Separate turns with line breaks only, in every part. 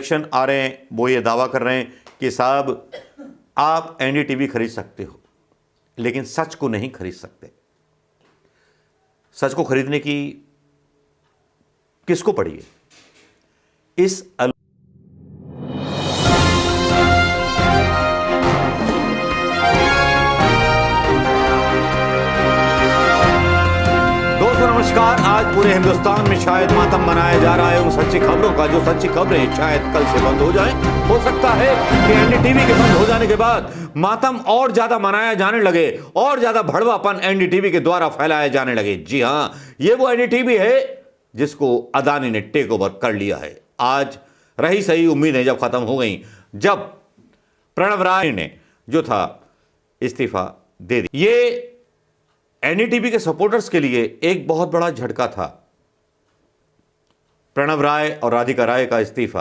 Election आ रहे हैं, वो ये दावा कर रहे हैं कि साहब आप एनडीटीवी खरीद सकते हो, लेकिन सच को नहीं खरीद सकते। सच को खरीदने की किसको पड़ी है? इस नमस्कार। आज पूरे हिंदुस्तान में शायद मातम मनाया जा रहा है उन सच्ची खबरों का, जो सच्ची खबरें शायद कल से बंद हो जाएं। हो सकता है कि एनडीटीवी के बंद हो जाने के बाद मातम और ज्यादा मनाया जाने लगे और ज्यादा भड़वापन एनडीटीवी के द्वारा फैलाया जाने लगे। जी हां, ये वो एनडीटीवी है जिसको अदानी ने टेक ओवर कर लिया है। आज रही सही उम्मीदें जब खत्म हो गई, जब प्रणव राय ने जो था इस्तीफा दे दिया। ये एनडीटीवी के सपोर्टर्स के लिए एक बहुत बड़ा झटका था। प्रणव राय और राधिका राय का इस्तीफा।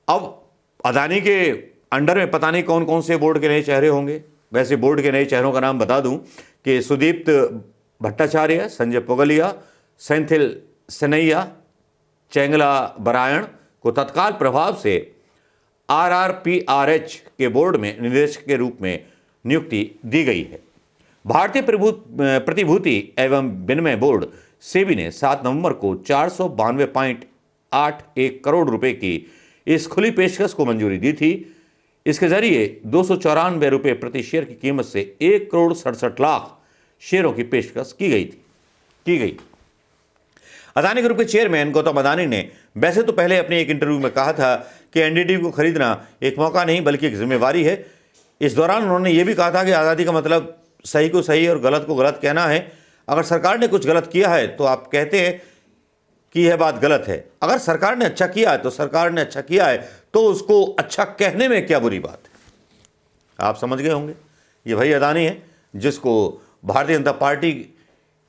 अब अदानी के अंडर में पता नहीं कौन कौन से बोर्ड के नए चेहरे होंगे। वैसे बोर्ड के नए चेहरों का नाम बता दूं कि सुदीप्त भट्टाचार्य, संजय पुगलिया, सेंथिल सनैया, चेंगला बरायण को तत्काल प्रभाव से आरआरपीआरएच के बोर्ड में निदेशक के रूप में नियुक्ति दी गई है। भारतीय प्रतिभूति एवं विनिमय बोर्ड सेबी ने 7 नवंबर को 492.81 करोड़ रुपए की इस खुली पेशकश को मंजूरी दी थी। इसके जरिए 294 रुपए प्रति शेयर की कीमत से 1,67,00,000 शेयरों की पेशकश की गई। अदानी ग्रुप के चेयरमैन गौतम अदानी ने वैसे तो पहले अपने एक इंटरव्यू में कहा था कि एनडीटीवी को खरीदना एक मौका नहीं बल्कि एक जिम्मेवारी है। इस दौरान उन्होंने यह भी कहा था कि आज़ादी का मतलब सही को सही और गलत को गलत कहना है। अगर सरकार ने कुछ गलत किया है तो आप कहते हैं कि यह बात गलत है। अगर सरकार ने अच्छा किया है तो सरकार ने अच्छा किया है, तो उसको अच्छा कहने में क्या बुरी बात है? आप समझ गए होंगे। ये वही अदानी है जिसको भारतीय जनता पार्टी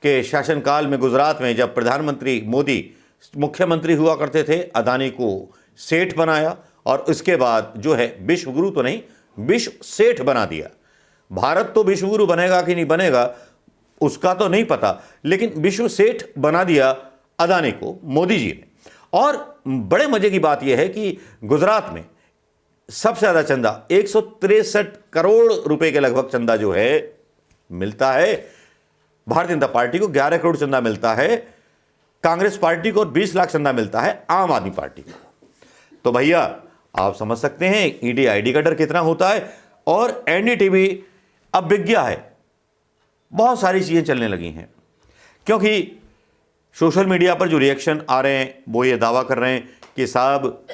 के शासनकाल में गुजरात में जब प्रधानमंत्री मोदी मुख्यमंत्री हुआ करते थे, अदानी को सेठ बनाया और उसके बाद जो है विश्वगुरु तो नहीं, विश्व सेठ बना दिया। भारत तो विश्वगुरु बनेगा कि नहीं बनेगा उसका तो नहीं पता, लेकिन विश्व सेठ बना दिया अदानी को मोदी जी ने। और बड़े मजे की बात यह है कि गुजरात में सबसे ज्यादा चंदा 163 करोड़ रुपए के लगभग चंदा जो है मिलता है। भारतीय जनता पार्टी को 11 करोड़ चंदा मिलता है, कांग्रेस पार्टी को 20 लाख चंदा मिलता है आम आदमी पार्टी को। तो भैया आप समझ सकते हैं ईडी आईडी का डर कितना होता है। और एनडीटीवी अब बिक गया है। बहुत सारी चीजें चलने लगी हैं, क्योंकि सोशल मीडिया पर जो रिएक्शन आ रहे हैं वो ये दावा कर रहे हैं कि साहब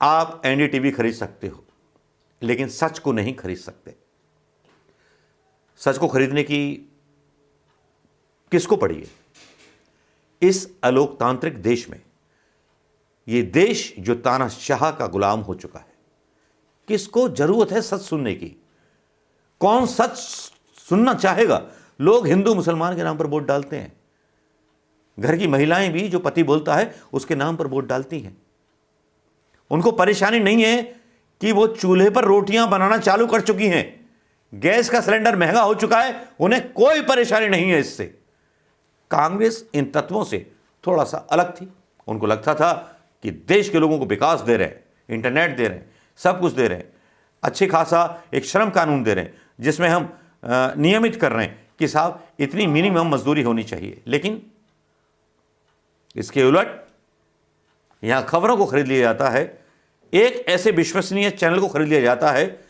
आप एनडीटीवी खरीद सकते हो, लेकिन सच को नहीं खरीद सकते। सच को खरीदने की किसको पड़ी है? इस अलोकतांत्रिक देश में, ये देश जो तानाशाह का गुलाम हो चुका है, किसको जरूरत है सच सुनने की? कौन सच सुनना चाहेगा? लोग हिंदू मुसलमान के नाम पर वोट डालते हैं। घर की महिलाएं भी जो पति बोलता है उसके नाम पर वोट डालती हैं। उनको परेशानी नहीं है कि वो चूल्हे पर रोटियां बनाना चालू कर चुकी हैं, गैस का सिलेंडर महंगा हो चुका है, उन्हें कोई परेशानी नहीं है इससे। कांग्रेस इन तत्वों से थोड़ा सा अलग थी। उनको लगता था कि देश के लोगों को विकास दे रहे हैं, इंटरनेट दे रहे हैं, सब कुछ दे रहे हैं, अच्छे खासा एक श्रम कानून दे रहे हैं जिसमें हम नियमित कर रहे हैं कि साहब इतनी मिनिमम मजदूरी होनी चाहिए। लेकिन इसके उलट यहां खबरों को खरीद लिया जाता है, एक ऐसे विश्वसनीय चैनल को खरीद लिया जाता है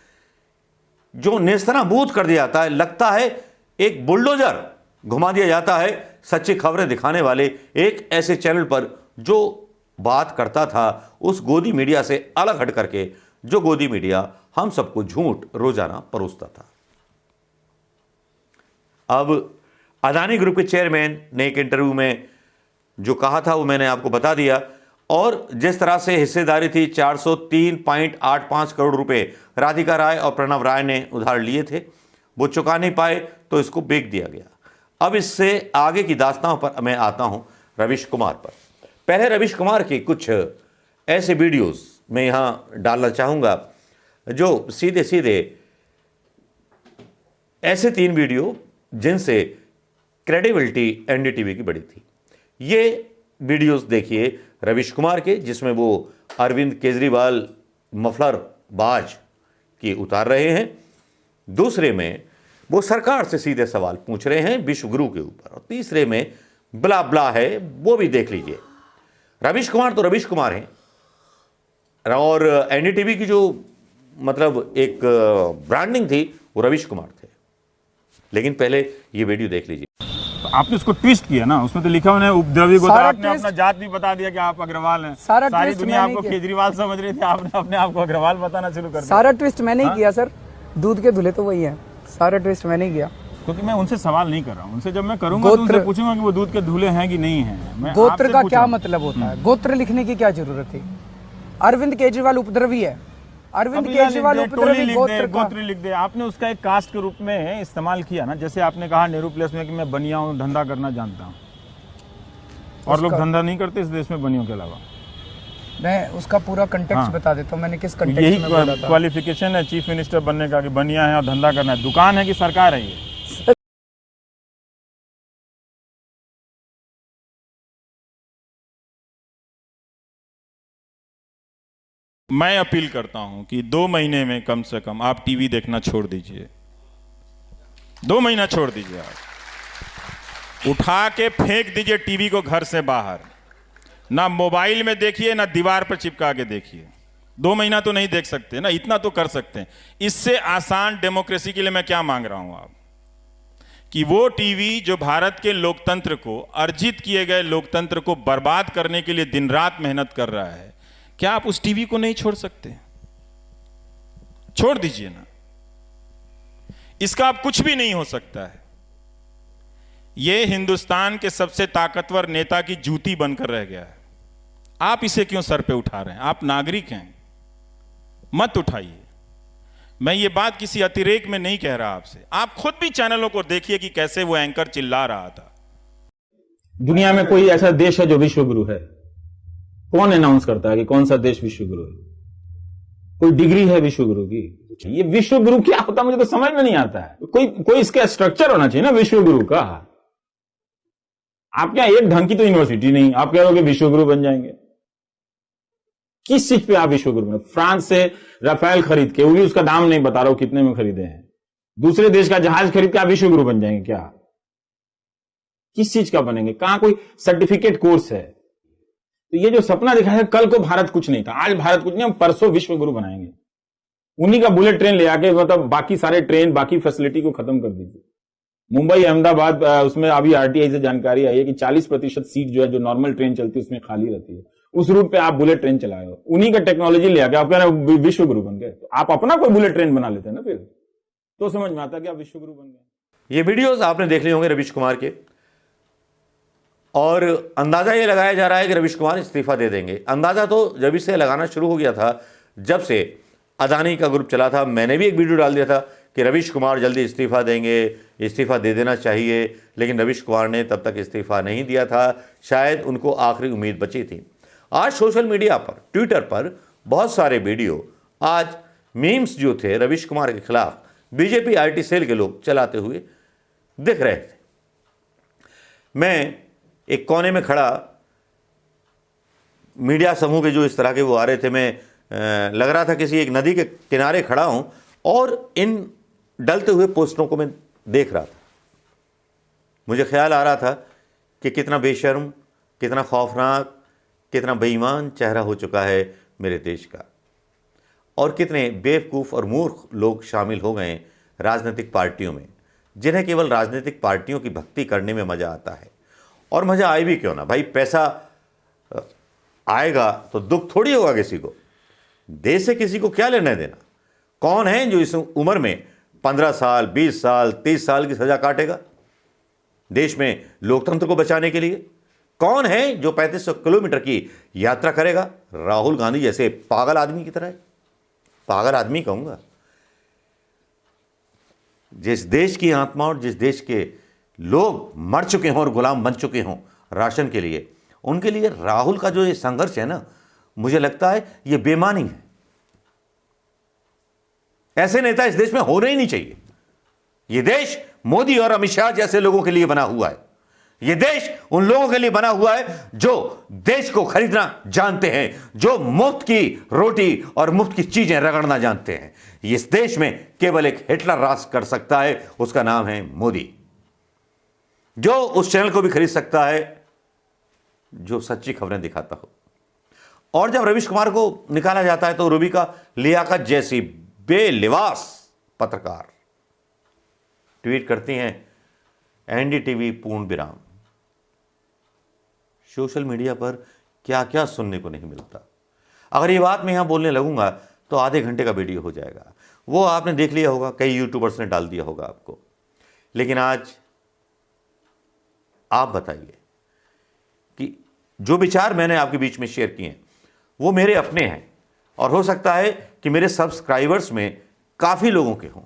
जो नेस्तनाबूद कर दिया जाता है। लगता है एक बुलडोजर घुमा दिया जाता है सच्ची खबरें दिखाने वाले एक ऐसे चैनल पर जो बात करता था उस गोदी मीडिया से अलग हट करके, जो गोदी मीडिया हम सबको झूठ रोजाना परोसता था। अब अदानी ग्रुप के चेयरमैन ने एक इंटरव्यू में जो कहा था वो मैंने आपको बता दिया। और जिस तरह से हिस्सेदारी थी 403.85 करोड़ रुपए राधिका राय और प्रणव राय ने उधार लिए थे, वो चुका नहीं पाए तो इसको बेच दिया गया। अब इससे आगे की दास्तां पर मैं आता हूं रवीश कुमार पर। पहले रवीश कुमार के कुछ ऐसे वीडियोस मैं यहां डालना चाहूंगा जो सीधे सीधे ऐसे 3 वीडियो जिनसे क्रेडिबिलिटी एनडीटीवी की बड़ी थी। ये वीडियोस देखिए रवीश कुमार के, जिसमें वो अरविंद केजरीवाल मफलर बाज की उतार रहे हैं, दूसरे में वो सरकार से सीधे सवाल पूछ रहे हैं विश्वगुरु के ऊपर, और तीसरे में ब्ला ब्ला है, वो भी देख लीजिए। रवीश कुमार तो रवीश कुमार हैं, और एनडीटीवी की जो मतलब एक ब्रांडिंग थी वो रवीश कुमार थे। लेकिन पहले ये वीडियो देख लीजिए।
तो आपने उसको ट्विस्ट किया ना, उसमें तो लिखा हुआ है उपद्रवी को, आपने अपना जात भी बता दिया कि आप अग्रवाल हैं। सारी दुनिया आपको केजरीवाल समझ रही थी, आपने अपने आप को अग्रवाल बताना शुरू कर दिया।
सारा ट्विस्ट मैंने ही किया सर, दूध के धुले तो वही है, सारा ट्विस्ट मैंने ही किया।
क्योंकि मैं उनसे सवाल नहीं कर रहा हूँ, उनसे जब मैं करूंगा तो उनसे पूछूंगा कि वो दूध के धुले हैं कि नहीं है।
गोत्र का क्या मतलब होता है? गोत्र लिखने की क्या जरूरत थी? अरविंद केजरीवाल उपद्रवी है, अरविंद केजरीवाल उपद्रवी
गोत्र लिख दे। आपने उसका एक कास्ट के रूप में इस्तेमाल किया ना, जैसे आपने कहा नेहरू प्लेस में कि मैं बनिया हूँ, धंधा करना जानता हूँ, और लोग धंधा नहीं करते इस देश में बनियों के अलावा।
मैं उसका पूरा कंटेक्स्ट बता देता हूँ, मैंने किस कंटेक्स्ट में बोला था।
क्वालिफिकेशन है चीफ मिनिस्टर बनने का कि बनिया है और धंधा करना है। दुकान है कि सरकार है ये? मैं अपील करता हूं कि 2 महीने में कम से कम आप टीवी देखना छोड़ दीजिए। 2 महीना छोड़ दीजिए, आप उठा के फेंक दीजिए टीवी को घर से बाहर। ना मोबाइल में देखिए, ना दीवार पर चिपका के देखिए। 2 महीना तो नहीं देख सकते ना, इतना तो कर सकते हैं। इससे आसान डेमोक्रेसी के लिए मैं क्या मांग रहा हूं आप, कि वो टीवी जो भारत के लोकतंत्र को, अर्जित किए गए लोकतंत्र को बर्बाद करने के लिए दिन रात मेहनत कर रहा है, क्या आप उस टीवी को नहीं छोड़ सकते? छोड़ दीजिए ना, इसका अब कुछ भी नहीं हो सकता है। यह हिंदुस्तान के सबसे ताकतवर नेता की जूती बनकर रह गया है। आप इसे क्यों सर पे उठा रहे हैं? आप नागरिक हैं, मत उठाइए। मैं ये बात किसी अतिरेक में नहीं कह रहा आपसे। आप खुद भी चैनलों को देखिए कि कैसे वो एंकर चिल्ला रहा था। दुनिया में कोई ऐसा देश है जो विश्वगुरु है? कौन अनाउंस करता है कि कौन सा देश विश्वगुरु है? कोई डिग्री है विश्वगुरु की? ये विश्वगुरु क्या होता मुझे तो समझ में नहीं आता है। कोई इसका स्ट्रक्चर होना चाहिए ना विश्वगुरु का। आप क्या एक ढंग की तो यूनिवर्सिटी नहीं, आप कह रहे हो कि विश्वगुरु बन जाएंगे? किस चीज पे आप विश्वगुरु बने? फ्रांस से राफेल खरीद के, वो भी उसका दाम नहीं बता रहा हूं कितने में खरीदे हैं, दूसरे देश का जहाज खरीद के आप विश्वगुरु बन जाएंगे क्या? किस चीज का बनेंगे? कहां कोई सर्टिफिकेट कोर्स है? तो ये जो सपना दिखा है, कल को भारत कुछ नहीं था, आज भारत कुछ नहीं, हम परसों विश्वगुरु बनाएंगे। उन्हीं का बुलेट ट्रेन ले आके, मतलब बाकी सारे ट्रेन, बाकी फैसिलिटी को खत्म कर दीजिए। मुंबई अहमदाबाद, उसमें अभी आरटीआई से जानकारी आई है कि 40% सीट जो है, जो नॉर्मल ट्रेन चलती है उसमें खाली रहती है। उस रूट पे आप बुलेट ट्रेन चलाए हो, उन्हीं का टेक्नोलॉजी ले आके आप कह रहे हो विश्वगुरु बन गए। तो आप अपना कोई बुलेट ट्रेन बना लेते हैं ना, फिर तो समझ में आता कि आप विश्वगुरु बन गए।
ये वीडियोस आपने देख लिए होंगे रवीश कुमार के, और अंदाजा ये लगाया जा रहा है कि रवीश कुमार इस्तीफा दे देंगे। अंदाजा तो जब से लगाना शुरू हो गया था, जब से अदानी का ग्रुप चला था। मैंने भी एक वीडियो डाल दिया था कि रवीश कुमार जल्दी इस्तीफा देंगे, इस्तीफा दे देना चाहिए, लेकिन रवीश कुमार ने तब तक इस्तीफा नहीं दिया था। शायद उनको आखिरी उम्मीद बची थी। आज सोशल मीडिया पर, ट्विटर पर बहुत सारे वीडियो, आज मीम्स जो थे रवीश कुमार के खिलाफ बीजेपी आईटी सेल के लोग चलाते हुए दिख रहे थे। मैं एक कोने में खड़ा, मीडिया समूह के जो इस तरह के वो आ रहे थे, मैं लग रहा था किसी एक नदी के किनारे खड़ा हूं और इन डलते हुए पोस्टरों को मैं देख रहा था। मुझे ख्याल आ रहा था कि कितना बेशर्म, कितना खौफनाक, कितना बेईमान चेहरा हो चुका है मेरे देश का, और कितने बेवकूफ़ और मूर्ख लोग शामिल हो गए राजनीतिक पार्टियों में, जिन्हें केवल राजनीतिक पार्टियों की भक्ति करने में मज़ा आता है। और मज़ा आए भी क्यों ना भाई, पैसा आएगा तो दुख थोड़ी होगा किसी को। देश से किसी को क्या लेना देना? कौन है जो इस उम्र में 15 साल, 20 साल, 30 साल की सज़ा काटेगा देश में लोकतंत्र को बचाने के लिए? कौन है जो 3500 किलोमीटर की यात्रा करेगा राहुल गांधी जैसे पागल आदमी की तरह? पागल आदमी कहूँगा। जिस देश की आत्मा और जिस देश के लोग मर चुके हों और गुलाम बन चुके हों राशन के लिए, उनके लिए राहुल का जो ये संघर्ष है ना, मुझे लगता है ये बेमानी है। ऐसे नेता इस देश में होने ही नहीं चाहिए। ये देश मोदी और अमित शाह जैसे लोगों के लिए बना हुआ है, ये देश उन लोगों के लिए बना हुआ है जो देश को खरीदना जानते हैं, जो मुफ्त की रोटी और मुफ्त की चीजें रगड़ना जानते हैं। इस देश में केवल एक हिटलर राज कर सकता है, उसका नाम है मोदी, जो उस चैनल को भी खरीद सकता है जो सच्ची खबरें दिखाता हो। और जब रवीश कुमार को निकाला जाता है तो रूबिका लियाकत जैसी बेलिवास पत्रकार ट्वीट करती हैं, एनडीटीवी पूर्ण विराम। सोशल मीडिया पर क्या क्या सुनने को नहीं मिलता। अगर ये बात मैं यहां बोलने लगूंगा तो आधे घंटे का वीडियो हो जाएगा। वो आपने देख लिया होगा, कई यूट्यूबर्स ने डाल दिया होगा आपको। लेकिन आज आप बताइए कि जो विचार मैंने आपके बीच में शेयर किए हैं वो मेरे अपने हैं, और हो सकता है कि मेरे सब्सक्राइबर्स में काफी लोगों के हों,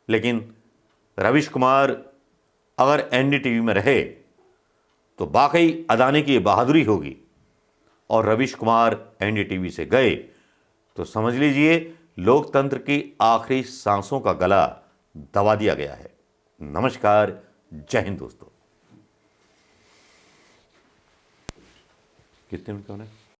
लेकिन रवीश कुमार अगर एनडीटीवी में रहे तो वाकई अदानी की बहादुरी होगी, और रवीश कुमार एनडीटीवी से गए तो समझ लीजिए लोकतंत्र की आखिरी सांसों का गला दबा दिया गया है। नमस्कार, जय हिंद दोस्तों। कितने मिनट का होना है?